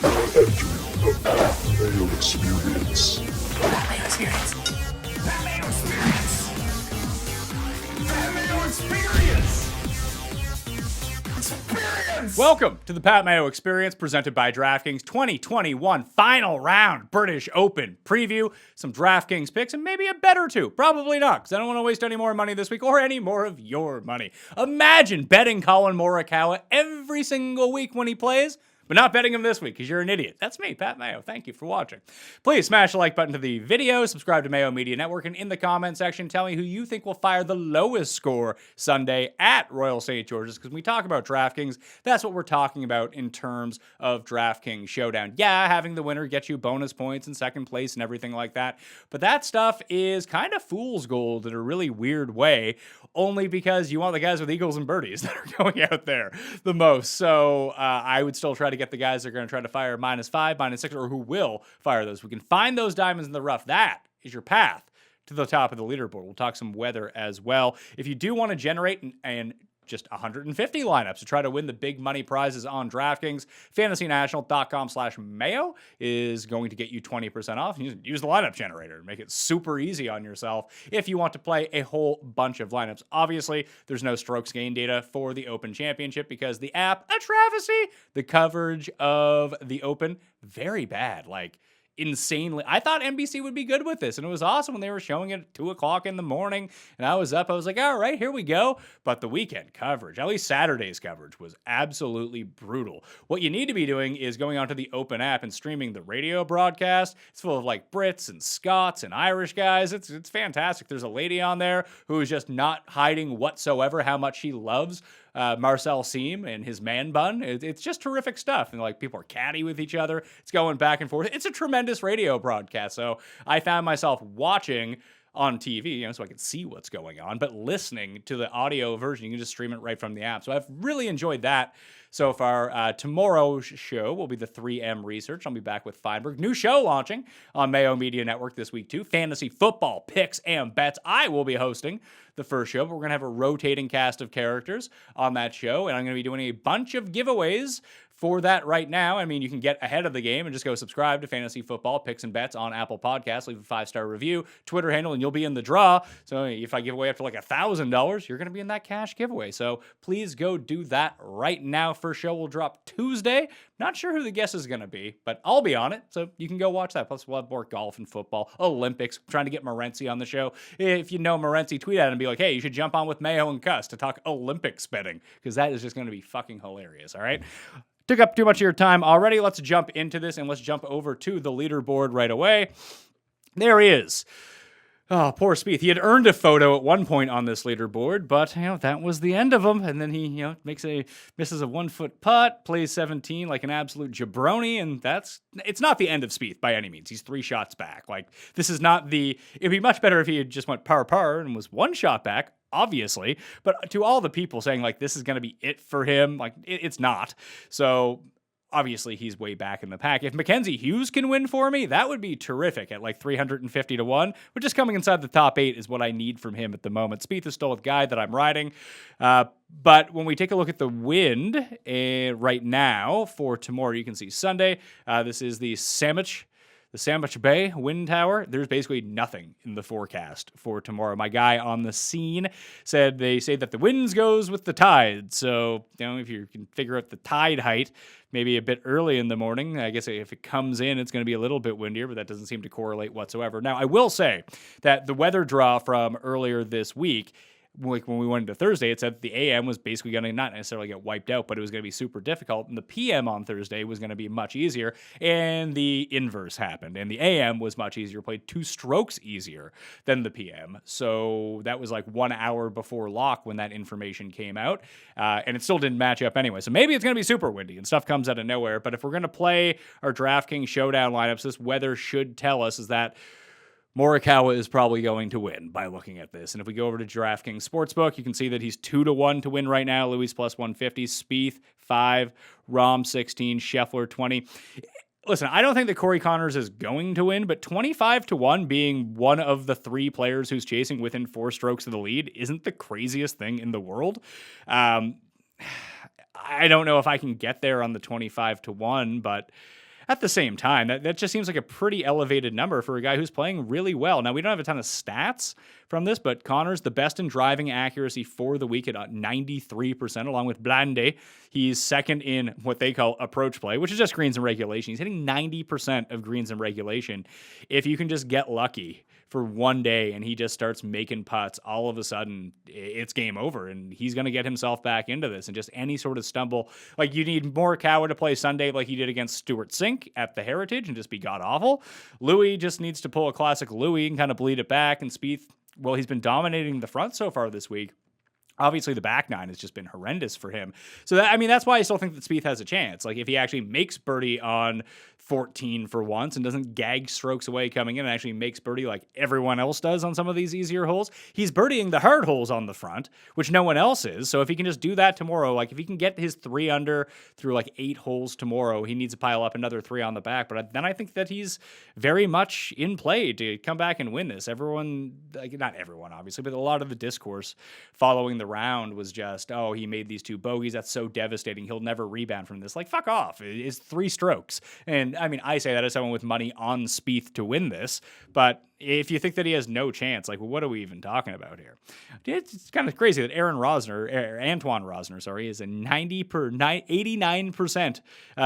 The Mayo Experience. Mayo Experience. Mayo Experience. Mayo Experience. Welcome to the Pat Mayo Experience, presented by DraftKings 2021 Final Round British Open Preview. Some DraftKings picks and maybe a bet or two. Probably not, because I don't want to waste any more money this week or any more of your money. Imagine betting Colin Morikawa every single week when he plays, but not betting him this week because you're an idiot. That's me, Pat Mayo. Thank you for watching. Please smash the like button to the video, subscribe to Mayo Media Network, and in the comment section, tell me who you think will fire the lowest score Sunday at Royal St. George's, because when we talk about DraftKings, that's what we're talking about in terms of DraftKings Showdown. Yeah, having the winner get you bonus points and second place and everything like that, but that stuff is kind of fool's gold in a really weird way, only because you want the guys with eagles and birdies that are going out there the most. So I would still try to get the guys that are going to try to fire -5, -6, or who will fire those. We can find those diamonds in the rough. That is your path to the top of the leaderboard. We'll talk some weather as well. If you do want to generate and just 150 lineups to try to win the big money prizes on DraftKings, fantasynational.com/Mayo is going to get you 20% off. Use the lineup generator and make it super easy on yourself if you want to play a whole bunch of lineups. Obviously, there's no strokes gain data for the Open Championship because the app, a travesty. The coverage of the Open, very bad. Like, insanely. I thought NBC would be good with this, and it was awesome when they were showing it at 2 o'clock in the morning, and I was up. I was like, all right, here we go. But the weekend coverage, at least Saturday's coverage, was absolutely brutal. What you need to be doing is going onto the Open app and streaming the radio broadcast. It's full of like Brits and Scots and Irish guys. It's fantastic. There's a lady on there who is just not hiding whatsoever how much she loves Marcel Seam and his man bun. It's just terrific stuff. And like, people are catty with each other. It's going back and forth. It's a tremendous radio broadcast. So I found myself watching on TV, so I could see what's going on, but listening to the audio version. You can just stream it right from the app. So I've really enjoyed that so far. Tomorrow's show will be the 3M research. I'll be back with Feinberg. New show launching on Mayo Media Network this week too. Fantasy football picks and bets. I will be hosting the first show, but we're going to have a rotating cast of characters on that show, and I'm going to be doing a bunch of giveaways for that right now. I mean, you can get ahead of the game and just go subscribe to Fantasy Football Picks and Bets on Apple Podcasts, leave a 5-star review, Twitter handle, and you'll be in the draw. So if I give away up to like $1,000, you're going to be in that cash giveaway. So please go do that right now. First show will drop Tuesday. Not sure who the guest is going to be, but I'll be on it, so you can go watch that. Plus, we'll have more golf and football, Olympics. I'm trying to get Morency on the show. If you know Morency, tweet at him and be like, hey, you should jump on with Mayo and Cuss to talk Olympics betting, because that is just going to be fucking hilarious, all right? Took up too much of your time already. Let's jump into this, and let's jump over to the leaderboard right away. There he is. Oh, poor Spieth. He had earned a photo at one point on this leaderboard, but that was the end of him. And then he, misses a 1-foot putt, plays 17 like an absolute jabroni, and it's not the end of Spieth by any means. He's 3 shots back. Like, this is not it'd be much better if he had just went par and was 1 shot back, obviously. But to all the people saying like this is going to be it for him, like it's not. So obviously, he's way back in the pack. If Mackenzie Hughes can win for me, that would be terrific at like 350 to 1. But just coming inside the top 8 is what I need from him at the moment. Spieth is still a guy that I'm riding. But when we take a look at the wind right now for tomorrow, you can see Sunday. This is the Sandwich Bay wind tower. There's basically nothing in the forecast for tomorrow. My guy on the scene said they say that the winds goes with the tide. So, if you can figure out the tide height, maybe a bit early in the morning, I guess if it comes in, it's going to be a little bit windier, but that doesn't seem to correlate whatsoever. Now, I will say that the weather draw from earlier this week, like when we went into Thursday, it said the AM was basically going to not necessarily get wiped out, but it was going to be super difficult. And the PM on Thursday was going to be much easier. And the inverse happened. And the AM was much easier, played 2 strokes easier than the PM. So that was like 1 hour before lock when that information came out. And it still didn't match up anyway. So maybe it's going to be super windy and stuff comes out of nowhere. But if we're going to play our DraftKings Showdown lineups, this weather should tell us is that Morikawa is probably going to win by looking at this. And if we go over to DraftKings Sportsbook, you can see that he's 2-1 to win right now. Louis plus 150, Spieth 5, Rahm 16, Scheffler 20. Listen, I don't think that Corey Connors is going to win, but 25-1 being one of the 3 players who's chasing within 4 strokes of the lead isn't the craziest thing in the world. I don't know if I can get there on the 25-1, but at the same time, that just seems like a pretty elevated number for a guy who's playing really well. Now, we don't have a ton of stats from this, but Connor's the best in driving accuracy for the week at 93%, along with Blande. He's second in what they call approach play, which is just greens and regulation. He's hitting 90% of greens and regulation. If you can just get lucky for one day and he just starts making putts, all of a sudden it's game over and he's going to get himself back into this. And just any sort of stumble, like you need Morikawa to play Sunday like he did against Stuart Sink at the Heritage and just be god awful. Louis just needs to pull a classic Louis and kind of bleed it back. And Spieth, well, he's been dominating the front so far this week. Obviously, the back nine has just been horrendous for him. So, that's why I still think that Spieth has a chance. Like, if he actually makes birdie on 14 for once and doesn't gag strokes away coming in and actually makes birdie like everyone else does on some of these easier holes, he's birdieing the hard holes on the front, which no one else is. So, if he can just do that tomorrow, like if he can get his 3 under through like 8 holes tomorrow, he needs to pile up another 3 on the back. But then I think that he's very much in play to come back and win this. Everyone, like not everyone, obviously, but a lot of the discourse following the round was just, oh, he made these 2 bogeys. That's so devastating. He'll never rebound from this. Like, fuck off. It's 3 strokes. And I say that as someone with money on Spieth to win this. But if you think that he has no chance, like, well, what are we even talking about here? It's kind of crazy that Antoine Rosner, is a 89%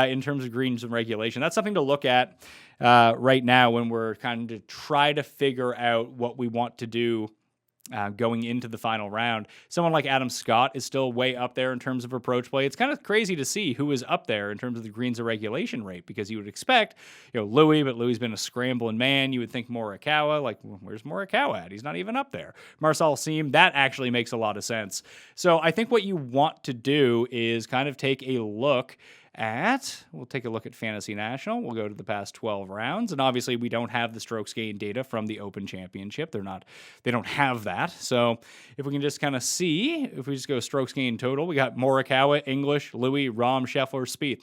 in terms of greens and regulation. That's something to look at right now when we're kind of try to figure out what we want to do going into the final round. Someone like Adam Scott is still way up there in terms of approach play. It's kind of crazy to see who is up there in terms of the greens and regulation rate, because you would expect, Louis, but Louis been a scrambling man. You would think Morikawa, like, where's Morikawa at? He's not even up there. Marcel Siem, that actually makes a lot of sense. So I think what you want to do is kind of take a look we'll take a look at Fantasy National. We'll go to the past 12 rounds. And obviously we don't have the strokes gained data from the Open Championship. They don't have that. So if we can just kind of see, if we just go strokes gained total, we got Morikawa, English, Louis, Rahm, Scheffler, Spieth.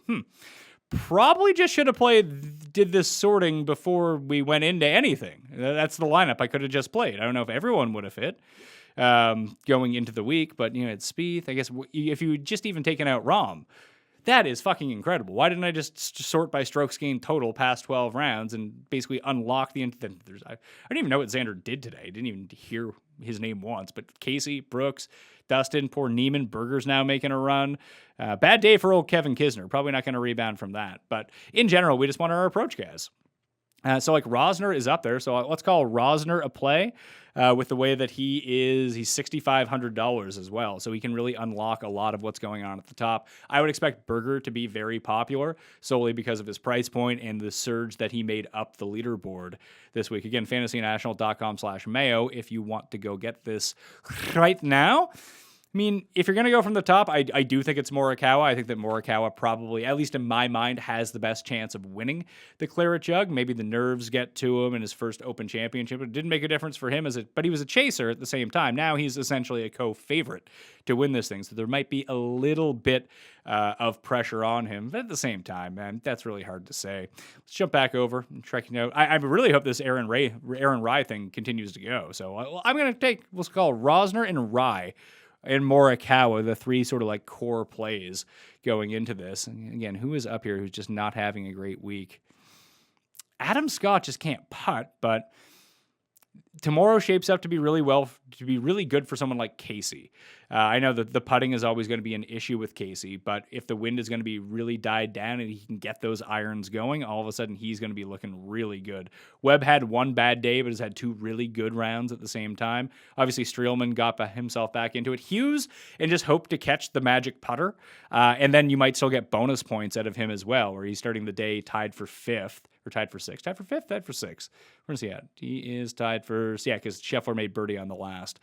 Probably just should have did this sorting before we went into anything. That's the lineup I could have just played. I don't know if everyone would have fit going into the week, but it's Spieth. I guess if you had just even taken out Rahm, that is fucking incredible. Why didn't I just sort by strokes gained total past 12 rounds and basically unlock I don't even know what Xander did today. I didn't even hear his name once, but Casey, Brooks, Dustin, poor Neiman, Berger's now making a run. Bad day for old Kevin Kisner. Probably not going to rebound from that. But in general, we just want our approach guys. So like Rosner is up there. So let's call Rosner a play with the way that he's $6,500 as well. So he can really unlock a lot of what's going on at the top. I would expect Berger to be very popular solely because of his price point and the surge that he made up the leaderboard this week. Again, fantasynational.com/Mayo if you want to go get this right now. If you're going to go from the top, I do think it's Morikawa. I think that Morikawa probably, at least in my mind, has the best chance of winning the Claret Jug. Maybe the nerves get to him in his first Open Championship. It didn't make a difference for him, but he was a chaser at the same time. Now he's essentially a co-favorite to win this thing. So there might be a little bit of pressure on him. But at the same time, man, that's really hard to say. Let's jump back over and trekking out. I really hope this Aaron Rai thing continues to go. So I'm going to we'll call Rosner and Rai and Morikawa, the 3 sort of like core plays going into this. And again, who is up here who's just not having a great week? Adam Scott just can't putt, but tomorrow shapes up to be really good for someone like Casey. I know that the putting is always going to be an issue with Casey, but if the wind is going to be really died down and he can get those irons going, all of a sudden he's going to be looking really good. Webb had one bad day, but has had 2 really good rounds at the same time. Obviously, Streelman got himself back into it. Hughes, and just hope to catch the magic putter, and then you might still get bonus points out of him as well, where he's starting the day tied for 5th. Or tied for 6th. Tied for 5th? Tied for 6th. Where's he at? He is tied for... Yeah, because Scheffler made birdie on the last.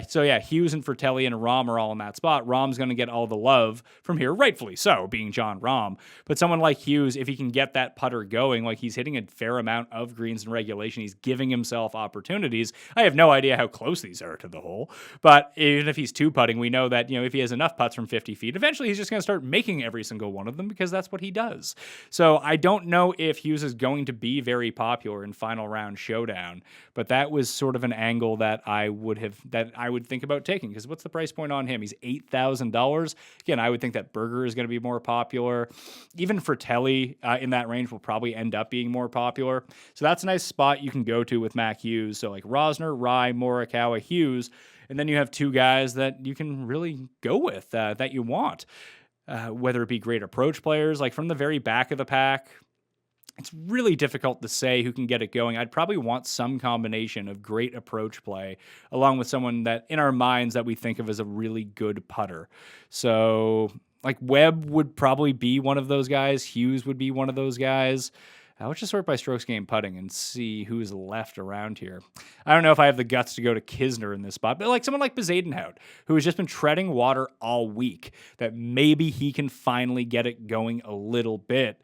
So yeah, Hughes and Fratelli and Rahm are all in that spot. Rahm's going to get all the love from here, rightfully so, being John Rahm. But someone like Hughes, if he can get that putter going, like he's hitting a fair amount of greens in regulation, he's giving himself opportunities. I have no idea how close these are to the hole. But even if he's 2-putting, we know that, if he has enough putts from 50 feet, eventually he's just going to start making every single one of them because that's what he does. So I don't know if Hughes is is going to be very popular in final round showdown, but that was sort of an angle that I would think about taking, because what's the price point on him? He's $8,000. Again, I would think that Burger is going to be more popular. Even Fratelli in that range will probably end up being more popular. So that's a nice spot you can go to with Mac Hughes. So like Rosner, Rye, Morikawa, Hughes, and then you have two guys that you can really go with that you want. Whether it be great approach players, like from the very back of the pack, it's really difficult to say who can get it going. I'd probably want some combination of great approach play along with someone that in our minds that we think of as a really good putter. So like Webb would probably be one of those guys. Hughes would be one of those guys. Let's just sort by strokes gained putting and see who's left around here. I don't know if I have the guts to go to Kisner in this spot, but like someone like Bezadenhout, who has just been treading water all week, that maybe he can finally get it going a little bit.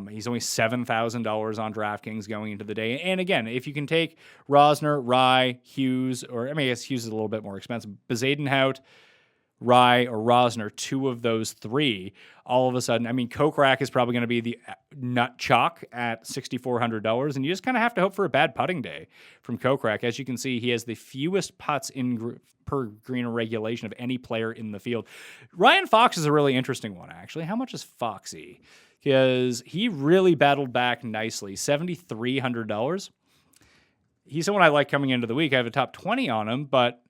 He's only $7,000 on DraftKings going into the day. And again, if you can take Rosner, Rye, Hughes, or I guess Hughes is a little bit more expensive, Bezadenhout, Rye, or Rosner, two of those three, all of a sudden, Kokrak is probably going to be the nut chalk at $6,400, and you just kind of have to hope for a bad putting day from Kokrak. As you can see, he has the fewest putts per green regulation of any player in the field. Ryan Fox is a really interesting one, actually. How much is Foxy? Because he really battled back nicely, $7,300. He's someone I like coming into the week. I have a top 20 on him, but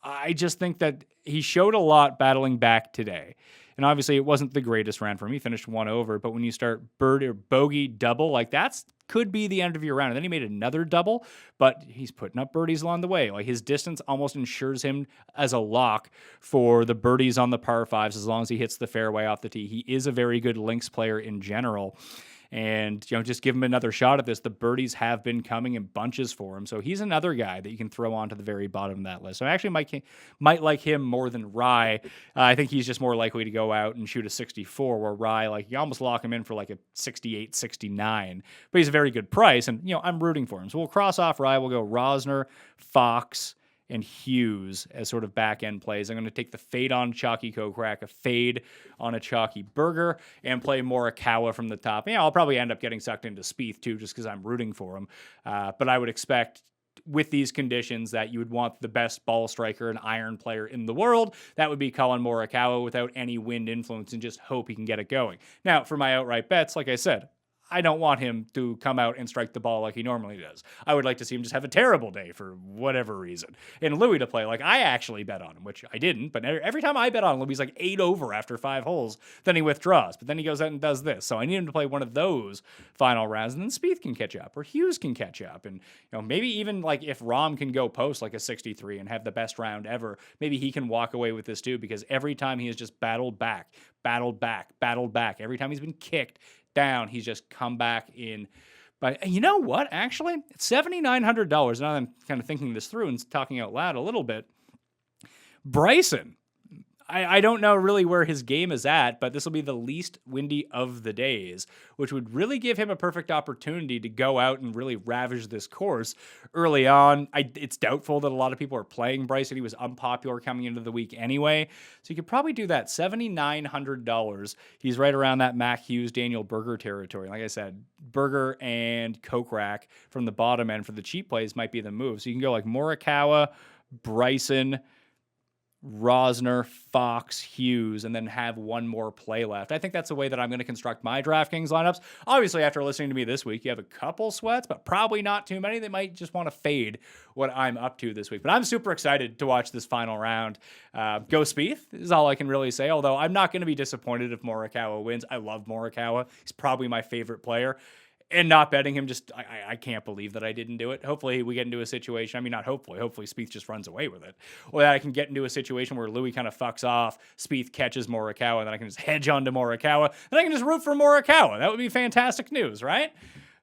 I just think that he showed a lot battling back today. And obviously it wasn't the greatest round for him. He finished one over, but when you start bird or bogey double, like that's could be the end of your round. And then he made another double, but he's putting up birdies along the way. Like his distance almost ensures him as a lock for the birdies on the par fives as long as he hits the fairway off the tee. He is a very good links player in general. And, just give him another shot at this. The birdies have been coming in bunches for him. So he's another guy that you can throw onto the very bottom of that list. So I actually might like him more than Rye. I think he's just more likely to go out and shoot a 64, where Rye, like, you almost lock him in for like a 68, 69. But he's a very good price, and, I'm rooting for him. So we'll cross off Rye. We'll go Rosner, Fox, and Hughes as sort of back-end plays. I'm going to take the fade on Chalky Kokrak, a fade on a Chalky Burger, and play Morikawa from the top. I'll probably end up getting sucked into Spieth, too, just because I'm rooting for him. But I would expect with these conditions that you would want the best ball striker and iron player in the world. That would be Colin Morikawa without any wind influence, and just hope he can get it going. Now, for my outright bets, like I said, I don't want him to come out and strike the ball like he normally does. I would like to see him just have a terrible day for whatever reason. And Louis to play like I actually bet on him, which I didn't, but every time I bet on Louis, he's like 8 over after 5 holes. Then he withdraws, but then he goes out and does this. So I need him to play one of those final rounds, and then Spieth can catch up, or Hughes can catch up. And maybe even like if Rahm can go post like a 63 and have the best round ever, maybe he can walk away with this too, because every time he has just battled back. Every time he's been kicked down, he's just come back in. But you know what? Actually, it's $7,900. Now that I'm kind of thinking this through and talking out loud a little bit. Bryson. I don't know really where his game is at, but this will be the least windy of the days, which would really give him a perfect opportunity to go out and really ravage this course early on. It's doubtful that a lot of people are playing Bryson. He was unpopular coming into the week anyway, so you could probably do that. $7,900. He's right around that Mac Hughes, Daniel Berger territory. Like I said, Berger and Kokrak from the bottom end for the cheap plays might be the move. So you can go like Morikawa, Bryson, Rosner, Fox, Hughes, and then have one more play left. I think that's the way that I'm going to construct my DraftKings lineups. Obviously, after listening to me this week, you have a couple sweats, but probably not too many. They might just want to fade what I'm up to this week. But I'm super excited to watch this final round. Go Spieth is all I can really say, although I'm not going to be disappointed if Morikawa wins. I love Morikawa. He's probably my favorite player. And not betting him, I can't believe that I didn't do it. Hopefully we get into a situation, not hopefully Spieth just runs away with it. Or that I can get into a situation where Louis kind of fucks off, Spieth catches Morikawa, and then I can just hedge onto Morikawa, and I can just root for Morikawa. That would be fantastic news, right?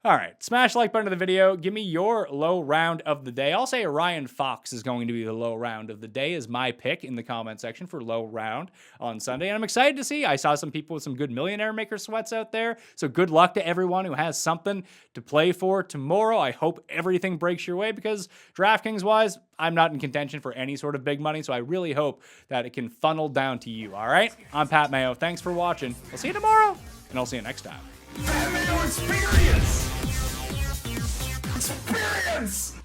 All right, smash the like button of the video. Give me your low round of the day. I'll say Ryan Fox is going to be the low round of the day as my pick in the comment section for low round on Sunday. And I'm excited to see. I saw some people with some good millionaire maker sweats out there. So good luck to everyone who has something to play for tomorrow. I hope everything breaks your way because DraftKings-wise, I'm not in contention for any sort of big money. So I really hope that it can funnel down to you. All right, I'm Pat Mayo. Thanks for watching. I'll see you tomorrow, and I'll see you next time. experience! Experience!